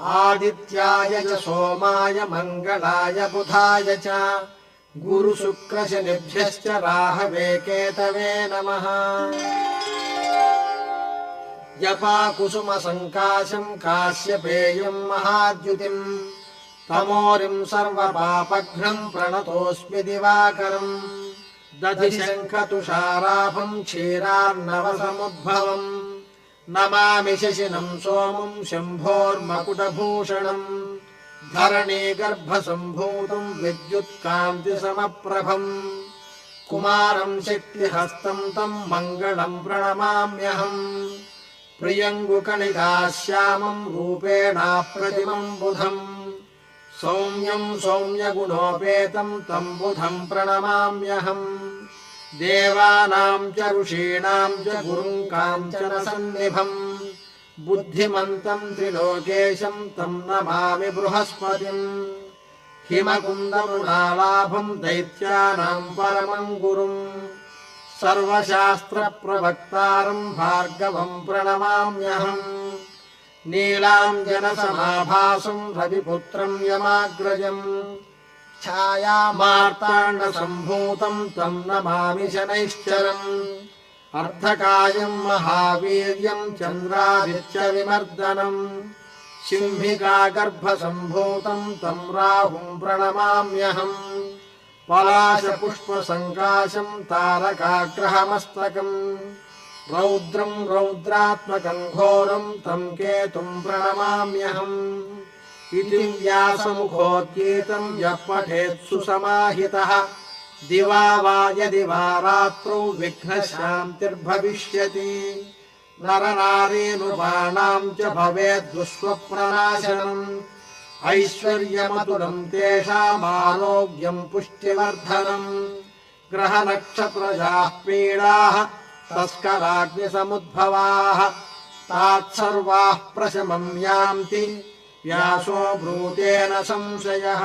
आदित्याय च सोमाय मङ्गलाय बुधाय च गुरुशुक्रशनिभ्यश्च राहवे केतवे नमः। जपाकुसुमसङ्काशम् काश्यपेयम् महाद्युतिम् तमोरिम् सर्वपापघ्नम् प्रणतोऽस्मि दिवाकरम्। दधिशङ्खतुषाराभम् क्षीरार्णवसमुद्भवम् नमामि शशिनम् सोमम् शम्भोर्मकुटभूषणम्। धरणीगर्भसम्भूतम् विद्युत्कान्तिसमप्रभम् कुमारम् शक्तिहस्तम् तम् मङ्गलम् प्रणमाम्यहम्। प्रियङ्गुकणिकाश्यामम् रूपेणाप्रतिमम् बुधम् सौम्यम् सौम्यगुणोपेतम् तम् बुधम् प्रणमाम्यहम्। देवानाम् च ऋषीणाम् च गुरुम् काञ्चनसन्निभम् बुद्धिमन्तम् त्रिलोकेशम् तम् नमामि बृहस्पतिम्। हिमकुन्दमृणालाभम् दैत्यानाम् परमम् गुरुम् सर्वशास्त्रप्रवक्तारम् भार्गवम् प्रणमाम्यहम्। नीलाञ्जनसमाभासम् रविपुत्रम् यमाग्रजम् छायामार्ताण्डसम्भूतम् तम् नमामि शनैश्चरम्। अर्धकायम् महावीर्यम् चन्द्रादित्यविमर्दनम् शिंहिकागर्भसम्भूतम् तम् राहुम् प्रणमाम्यहम्। पलाशपुष्पसङ्काशम् तारकाग्रहमस्तकम् रौद्रम् रौद्रात्मकम् घोरम् तम् केतुम् प्रणमाम्यहम्। इति व्यासमुखोद्गीतम् यः पठेत् सुसमाहितः दिवा वा यदि वा रात्रौ विघ्नशान्तिर्भविष्यति। नरनारीनुपाणाम् च भवेद्दुःस्वप्ननाशनम् ऐश्वर्यमतुलम् तेषामारोग्यम् पुष्टिवर्धनम्। ग्रहनक्षत्रजाः पीडाः तस्कराग्निसमुद्भवाः तात्सर्वाः प्रशमम् यान्ति व्यासो ब्रूतेन संशयः।